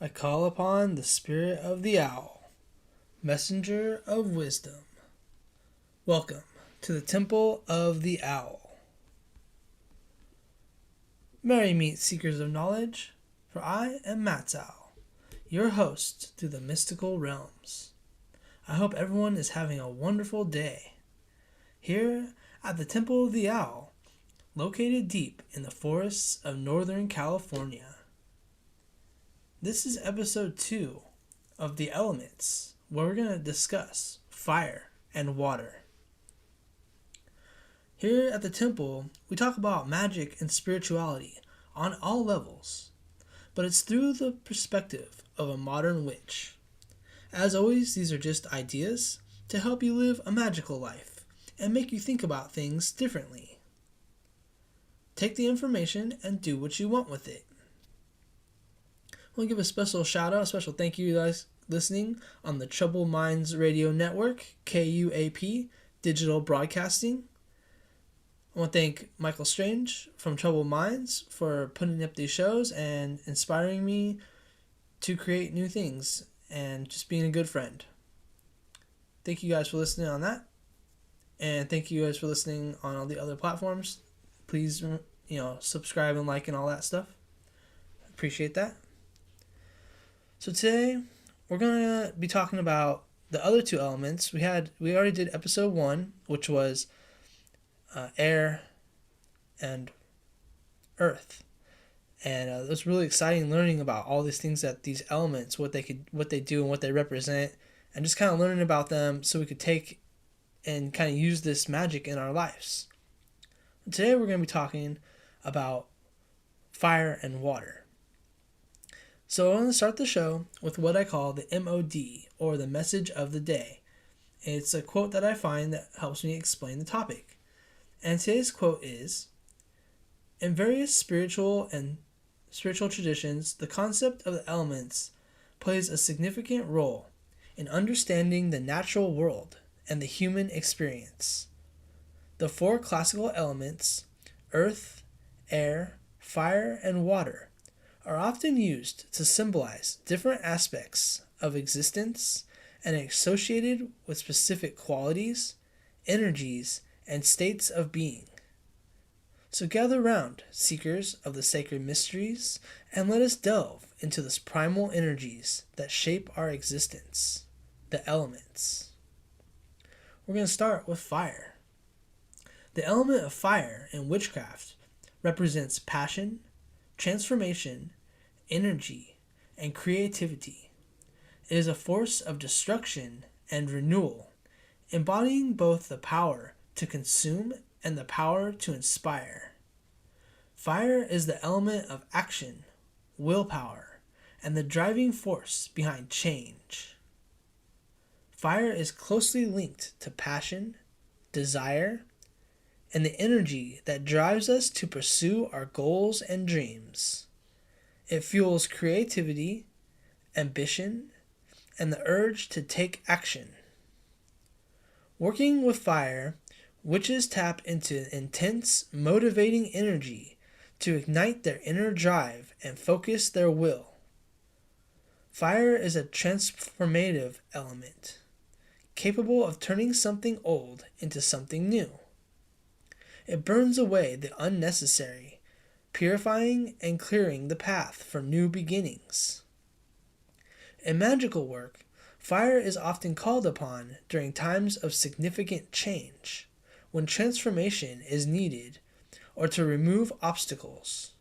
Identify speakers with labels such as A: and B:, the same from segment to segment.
A: I call upon the spirit of the owl, messenger of wisdom. Welcome to the Temple of the Owl. Merry meet seekers of knowledge, for I am Matt's Owl, your host through the mystical realms. I hope everyone is having a wonderful day. Here at the Temple of the Owl, located deep in the forests of Northern California. This is episode 2 of The Elements, where we're going to discuss fire and water. Here at the temple, we talk about magic and spirituality on all levels, but it's through the perspective of a modern witch. As always, these are just ideas to help you live a magical life and make you think about things differently. Take the information and do what you want with it. I want to give a special shout out, a special thank you to you guys listening on the Troubled Minds Radio Network, KUAP, Digital Broadcasting. I want to thank Michael Strange from Troubled Minds for putting up these shows and inspiring me to create new things and just being a good friend. Thank you guys for listening on that. And thank you guys for listening on all the other platforms. Please, subscribe and like and all that stuff. Appreciate that. So today, we're going to be talking about the other two elements. We already did episode 1, which was air and earth. And it was really exciting learning about all these things, that these elements, what they do and what they represent, and just kind of learning about them so we could take and kind of use this magic in our lives. Today, we're going to be talking about fire and water. So I'm going to start the show with what I call the MOD, or the message of the day. It's a quote that I find that helps me explain the topic. And today's quote is, in various spiritual traditions, the concept of the elements plays a significant role in understanding the natural world and the human experience. The 4 classical elements, earth, air, fire, and water, are often used to symbolize different aspects of existence and associated with specific qualities, energies, and states of being. So gather round, seekers of the sacred mysteries, and let us delve into the primal energies that shape our existence, the elements. We're going to start with fire. The element of fire in witchcraft represents passion, transformation, energy, and creativity. It is a force of destruction and renewal, embodying both the power to consume and the power to inspire. Fire is the element of action, willpower, and the driving force behind change. Fire is closely linked to passion, desire, and the energy that drives us to pursue our goals and dreams. It fuels creativity, ambition, and the urge to take action. Working with fire, witches tap into intense, motivating energy to ignite their inner drive and focus their will. Fire is a transformative element, capable of turning something old into something new. It burns away the unnecessary, purifying and clearing the path for new beginnings. In magical work, fire is often called upon during times of significant change, when transformation is needed, or to remove obstacles.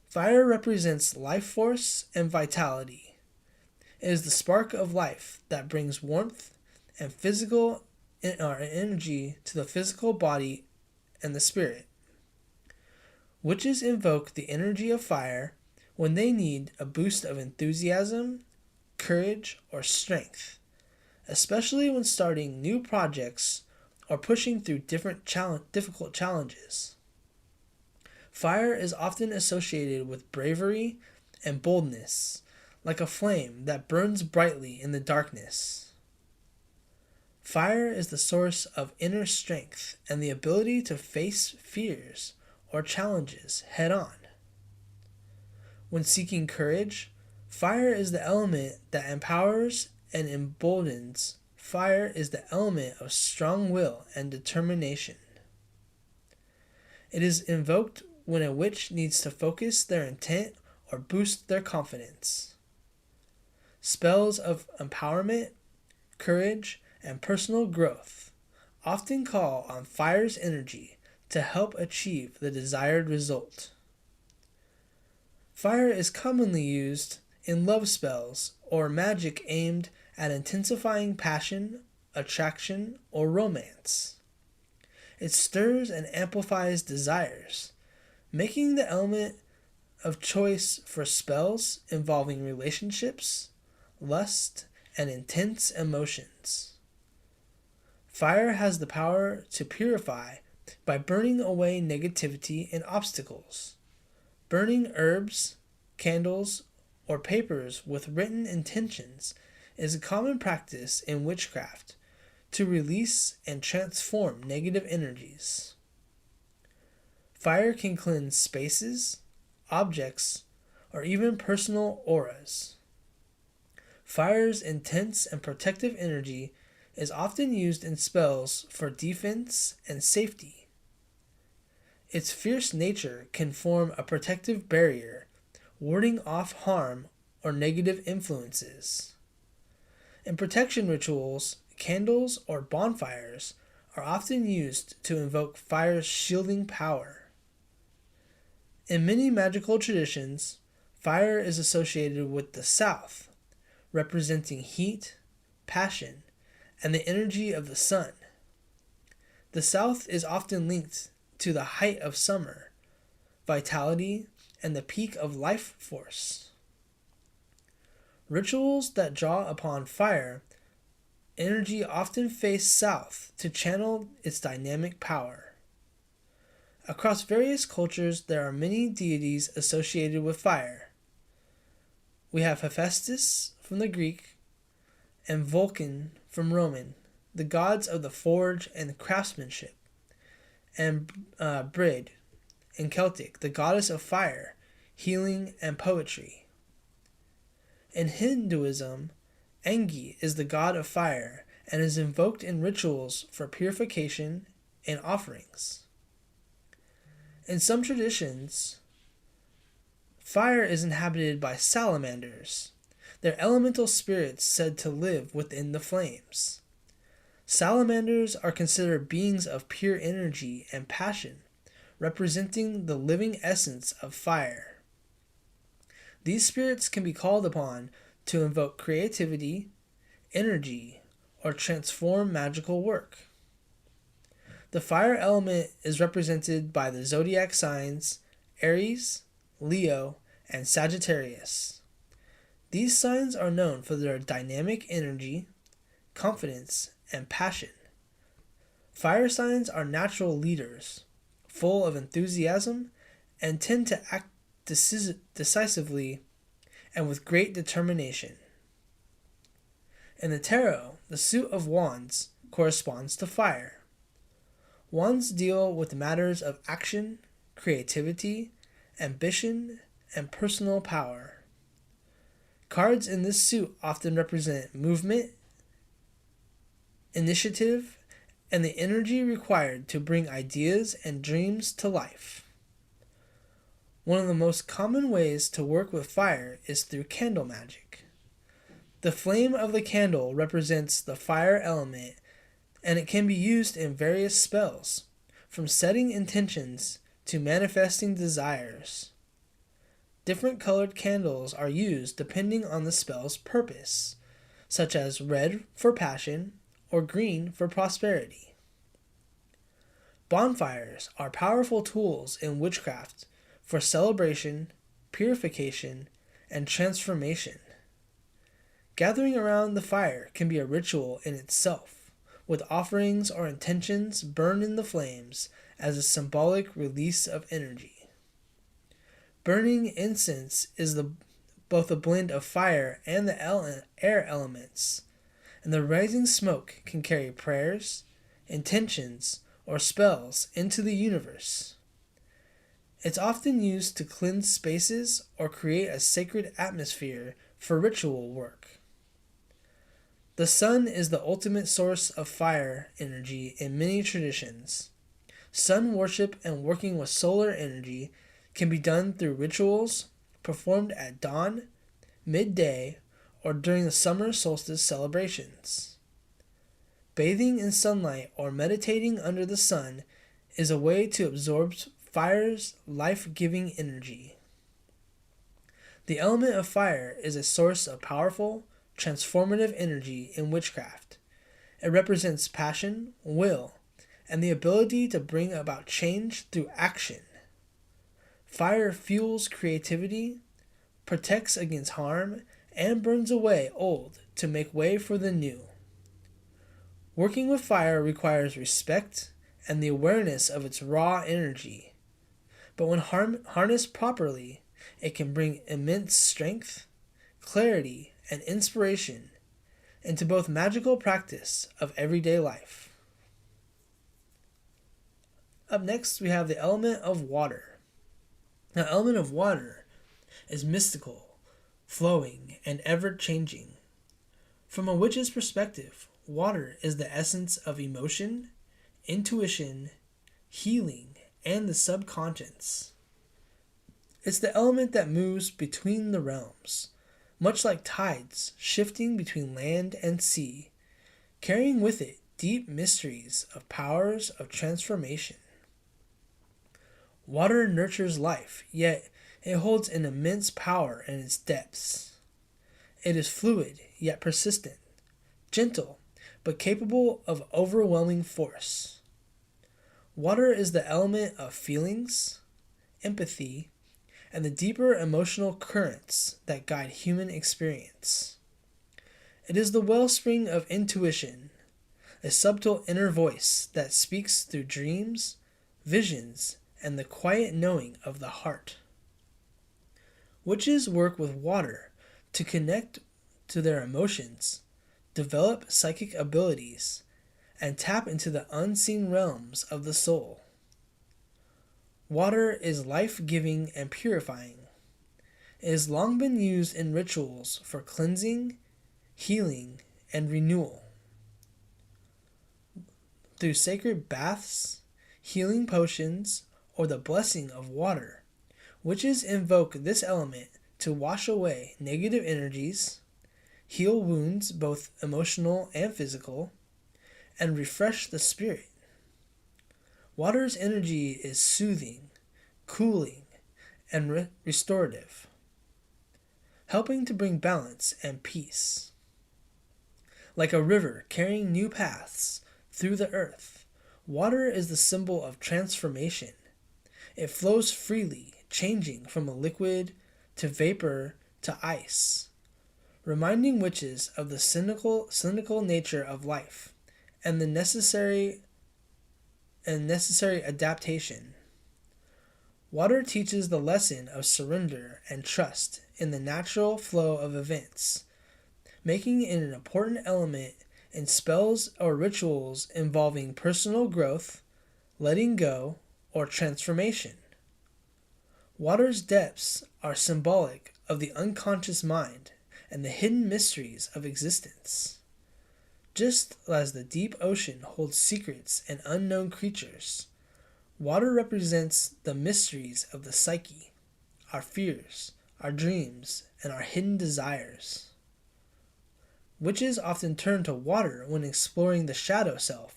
A: Fire represents life force and vitality. It is the spark of life that brings warmth and physical energy to the physical body and the spirit. Witches invoke the energy of fire when they need a boost of enthusiasm, courage, or strength, especially when starting new projects or pushing through difficult challenges. Fire is often associated with bravery and boldness, like a flame that burns brightly in the darkness. Fire is the source of inner strength and the ability to face fears or challenges head on. When seeking courage, Fire is the element that empowers and emboldens. Fire is the element of strong will and determination. It is invoked when a witch needs to focus their intent or boost their confidence. Spells of empowerment, courage, and personal growth often call on fire's energy to help achieve the desired result. Fire is commonly used in love spells or magic aimed at intensifying passion, attraction, or romance. It stirs and amplifies desires, making the element of choice for spells involving relationships, lust, and intense emotions. Fire has the power to purify by burning away negativity and obstacles. Burning herbs, candles, or papers with written intentions is a common practice in witchcraft to release and transform negative energies. Fire can cleanse spaces, objects, or even personal auras. Fire's intense and protective energy is often used in spells for defense and safety. Its fierce nature can form a protective barrier, warding off harm or negative influences. In protection rituals, candles or bonfires are often used to invoke fire's shielding power. In many magical traditions, fire is associated with the south, representing heat, passion, and the energy of the sun. The south is often linked to the height of summer, vitality, and the peak of life force. Rituals that draw upon fire energy often face south to channel its dynamic power. Across various cultures, there are many deities associated with fire. We have Hephaestus from the Greek and Vulcan from Roman, the gods of the forge and craftsmanship, and Bride in Celtic, the goddess of fire, healing, and poetry. In Hinduism, Engi is the god of fire and is invoked in rituals for purification and offerings. In some traditions, fire is inhabited by salamanders. They're elemental spirits said to live within the flames. Salamanders are considered beings of pure energy and passion, representing the living essence of fire. These spirits can be called upon to invoke creativity, energy, or transform magical work. The fire element is represented by the zodiac signs Aries, Leo, and Sagittarius. These signs are known for their dynamic energy, confidence, and passion. Fire signs are natural leaders, full of enthusiasm, and tend to act decisively and with great determination. In the tarot, the suit of wands corresponds to fire. Wands deal with matters of action, creativity, ambition, and personal power. Cards in this suit often represent movement, initiative, and the energy required to bring ideas and dreams to life. One of the most common ways to work with fire is through candle magic. The flame of the candle represents the fire element, and it can be used in various spells, from setting intentions to manifesting desires. Different colored candles are used depending on the spell's purpose, such as red for passion or green for prosperity. Bonfires are powerful tools in witchcraft for celebration, purification, and transformation. Gathering around the fire can be a ritual in itself, with offerings or intentions burned in the flames as a symbolic release of energy. Burning incense is both a blend of fire and the air elements, and the rising smoke can carry prayers, intentions, or spells into the universe. It's often used to cleanse spaces or create a sacred atmosphere for ritual work. The sun is the ultimate source of fire energy in many traditions. Sun worship and working with solar energy can be done through rituals performed at dawn, midday, or during the summer solstice celebrations. Bathing in sunlight or meditating under the sun is a way to absorb fire's life-giving energy. The element of fire is a source of powerful, transformative energy in witchcraft. It represents passion, will, and the ability to bring about change through action. Fire fuels creativity, protects against harm, and burns away old to make way for the new. Working with fire requires respect and the awareness of its raw energy. But when harnessed properly, it can bring immense strength, clarity, and inspiration into both magical practice of everyday life. Up next, we have the element of water. The element of water is mystical, flowing, and ever-changing. From a witch's perspective, water is the essence of emotion, intuition, healing, and the subconscious. It's the element that moves between the realms, much like tides shifting between land and sea, carrying with it deep mysteries of powers of transformation. Water nurtures life, yet it holds an immense power in its depths. It is fluid, yet persistent, gentle, but capable of overwhelming force. Water is the element of feelings, empathy, and the deeper emotional currents that guide human experience. It is the wellspring of intuition, a subtle inner voice that speaks through dreams, visions, and the quiet knowing of the heart. Witches work with water to connect to their emotions, develop psychic abilities, and tap into the unseen realms of the soul. Water is life-giving and purifying. It has long been used in rituals for cleansing, healing, and renewal. Through sacred baths, healing potions, or the blessing of water, witches invoke this element to wash away negative energies, heal wounds both emotional and physical, and refresh the spirit. Water's energy is soothing, cooling, and restorative, helping to bring balance and peace. Like a river carrying new paths through the earth, water is the symbol of transformation. It flows freely, changing from a liquid to vapor to ice, reminding witches of the cynical nature of life and the necessary adaptation. Water teaches the lesson of surrender and trust in the natural flow of events, making it an important element in spells or rituals involving personal growth, letting go, or transformation. Water's depths are symbolic of the unconscious mind and the hidden mysteries of existence. Just as the deep ocean holds secrets and unknown creatures, water represents the mysteries of the psyche, our fears, our dreams, and our hidden desires. Witches often turn to water when exploring the shadow self,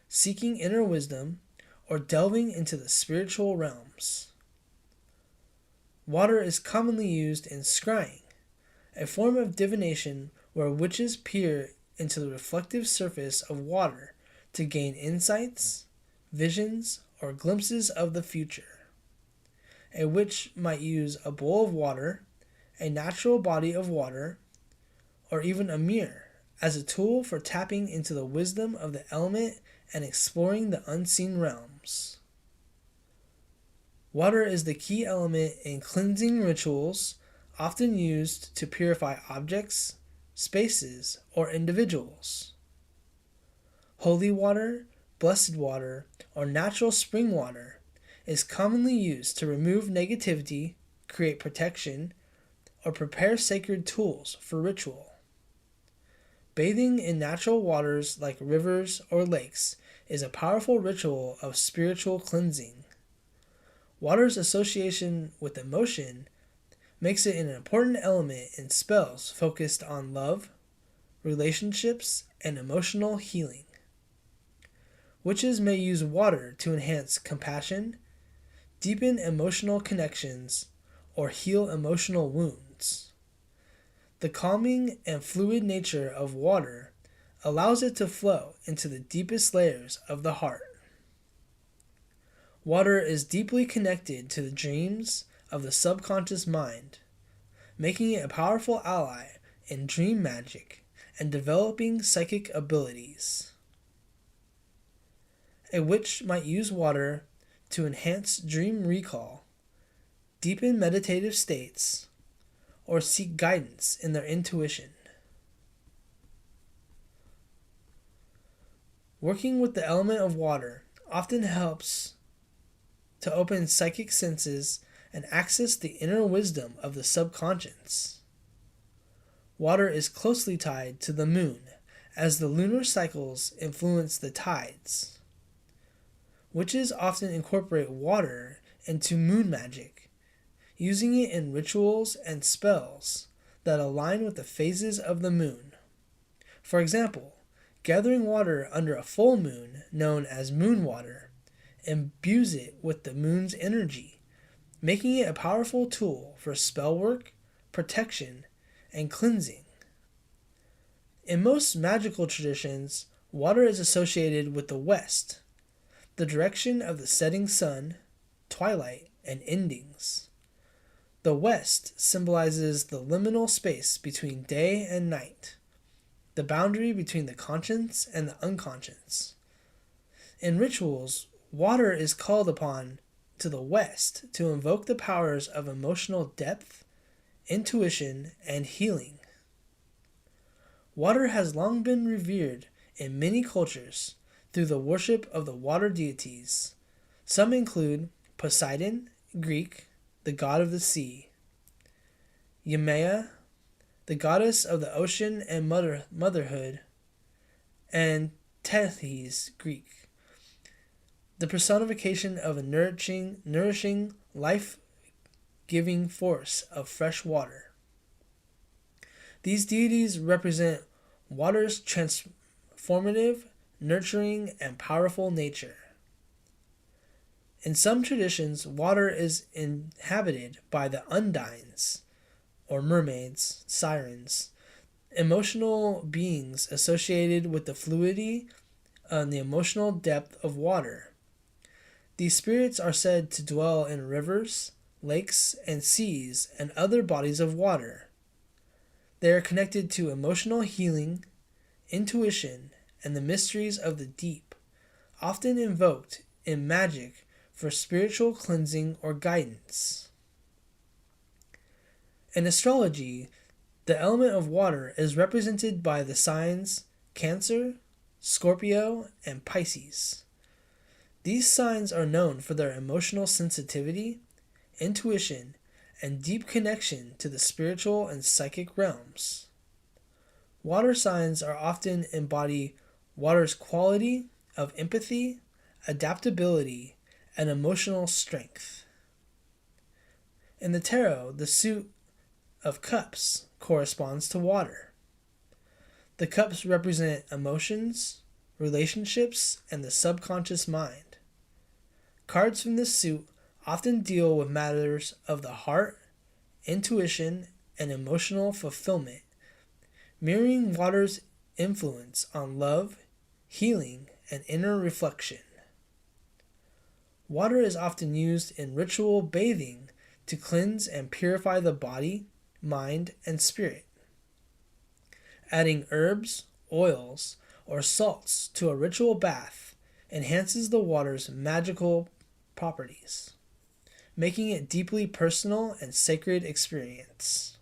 A: seeking inner wisdom, or delving into the spiritual realms. Water is commonly used in scrying, a form of divination where witches peer into the reflective surface of water to gain insights, visions, or glimpses of the future. A witch might use a bowl of water, a natural body of water, or even a mirror as a tool for tapping into the wisdom of the element and exploring the unseen realms. Water is the key element in cleansing rituals, often used to purify objects, spaces, or individuals. Holy water, blessed water, or natural spring water is commonly used to remove negativity, create protection, or prepare sacred tools for ritual. Bathing in natural waters like rivers or lakes is a powerful ritual of spiritual cleansing. Water's association with emotion makes it an important element in spells focused on love, relationships, and emotional healing. Witches may use water to enhance compassion, deepen emotional connections, or heal emotional wounds. The calming and fluid nature of water allows it to flow into the deepest layers of the heart. Water is deeply connected to the dreams of the subconscious mind, making it a powerful ally in dream magic and developing psychic abilities. A witch might use water to enhance dream recall, deepen meditative states, or seek guidance in their intuition. Working with the element of water often helps to open psychic senses and access the inner wisdom of the subconscious. Water is closely tied to the moon, as the lunar cycles influence the tides. Witches often incorporate water into moon magic, using it in rituals and spells that align with the phases of the moon. For example, gathering water under a full moon, known as moon water, imbues it with the moon's energy, making it a powerful tool for spell work, protection, and cleansing. In most magical traditions, water is associated with the west, the direction of the setting sun, twilight, and endings. The west symbolizes the liminal space between day and night, the boundary between the conscious and the unconscious. In rituals, water is called upon to the west to invoke the powers of emotional depth, intuition, and healing. Water has long been revered in many cultures through the worship of the water deities. Some include Poseidon, Greek, the god of the sea; Yemaya, the goddess of the ocean and motherhood; and Tethys, Greek, the personification of a nourishing, life-giving force of fresh water. These deities represent water's transformative, nurturing, and powerful nature. In some traditions, water is inhabited by the undines, or mermaids, sirens, emotional beings associated with the fluidity and the emotional depth of water. These spirits are said to dwell in rivers, lakes, and seas and other bodies of water. They are connected to emotional healing, intuition, and the mysteries of the deep, often invoked in magic for spiritual cleansing or guidance. In astrology, the element of water is represented by the signs Cancer, Scorpio, and Pisces. These signs are known for their emotional sensitivity, intuition, and deep connection to the spiritual and psychic realms. Water signs are often embody water's quality of empathy, adaptability, and emotional strength. In the tarot, the suit of cups corresponds to water. The cups represent emotions, relationships, and the subconscious mind. Cards from this suit often deal with matters of the heart, intuition, and emotional fulfillment, mirroring water's influence on love, healing, and inner reflection. Water is often used in ritual bathing to cleanse and purify the body, mind, and spirit. Adding herbs, oils, or salts to a ritual bath enhances the water's magical properties, making it a deeply personal and sacred experience.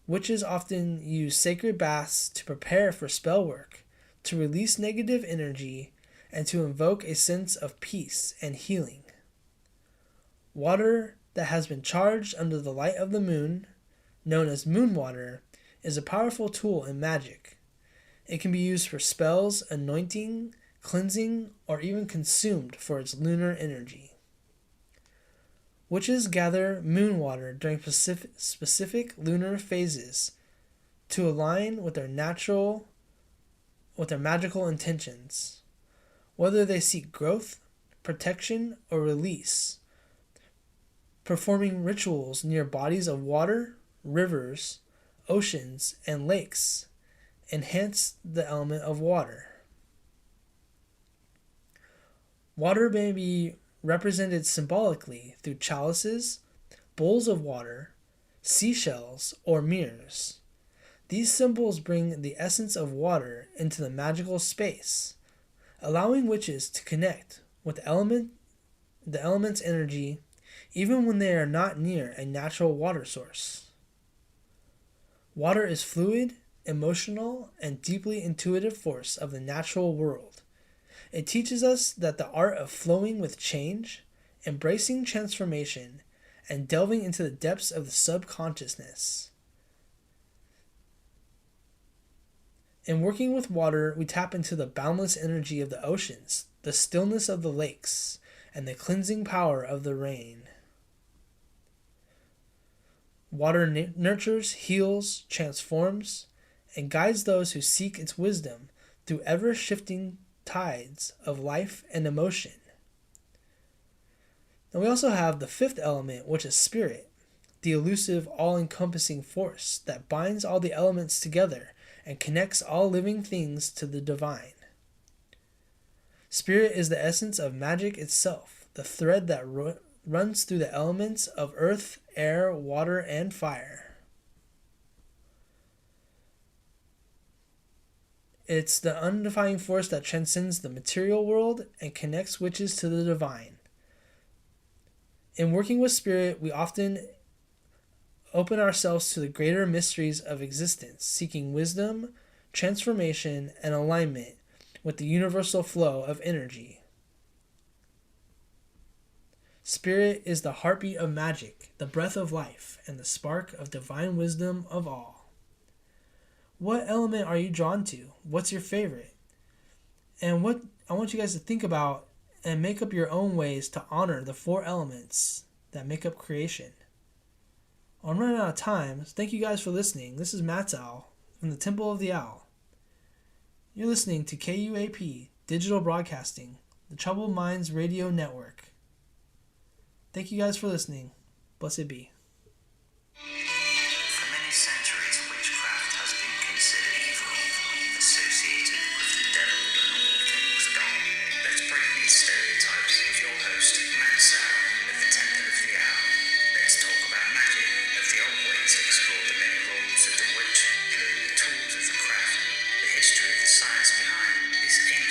A: Witches often use sacred baths to prepare for spell work, to release negative energy, and to invoke a sense of peace and healing. Water that has been charged under the light of the moon, known as moon water, is a powerful tool in magic. It can be used for spells, anointing, cleansing, or even consumed for its lunar energy. Witches gather moon water during specific lunar phases to align with their magical intentions, whether they seek growth, protection, or release. Performing rituals near bodies of water, rivers, oceans, and lakes enhance the element of water. Water may be represented symbolically through chalices, bowls of water, seashells, or mirrors. These symbols bring the essence of water into the magical space, allowing witches to connect with the element's energy even when they are not near a natural water source. Water is fluid, emotional, and deeply intuitive force of the natural world. It teaches us that the art of flowing with change, embracing transformation, and delving into the depths of the subconsciousness. In working with water, we tap into the boundless energy of the oceans, the stillness of the lakes, and the cleansing power of the rain. Water nurtures, heals, transforms, and guides those who seek its wisdom through ever-shifting tides of life and emotion. Then we also have the fifth element, which is spirit, the elusive, all-encompassing force that binds all the elements together and connects all living things to the divine. Spirit is the essence of magic itself, the thread that runs through the elements of earth, air, water, and fire. It's the unifying force that transcends the material world and connects witches to the divine. In working with spirit, we often open ourselves to the greater mysteries of existence, seeking wisdom, transformation, and alignment with the universal flow of energy. Spirit is the heartbeat of magic, the breath of life, and the spark of divine wisdom of all. What element are you drawn to? What's your favorite? And what I want you guys to think about and make up your own ways to honor the four elements that make up creation. I'm running out of time, so thank you guys for listening. This is Matt's Owl from the Temple of the Owl. You're listening to KUAP Digital Broadcasting, the Troubled Minds Radio Network. Thank you guys for listening. Blessed be.
B: For many centuries, witchcraft has been considered evil, associated with the devil and all things dark. Let's break these stereotypes with your host, Matt Sal, of the Temple of the Owl. Let's talk about magic of the old ways, explore the many roles of the witch, learn the tools of the craft, the history of the science behind this ancient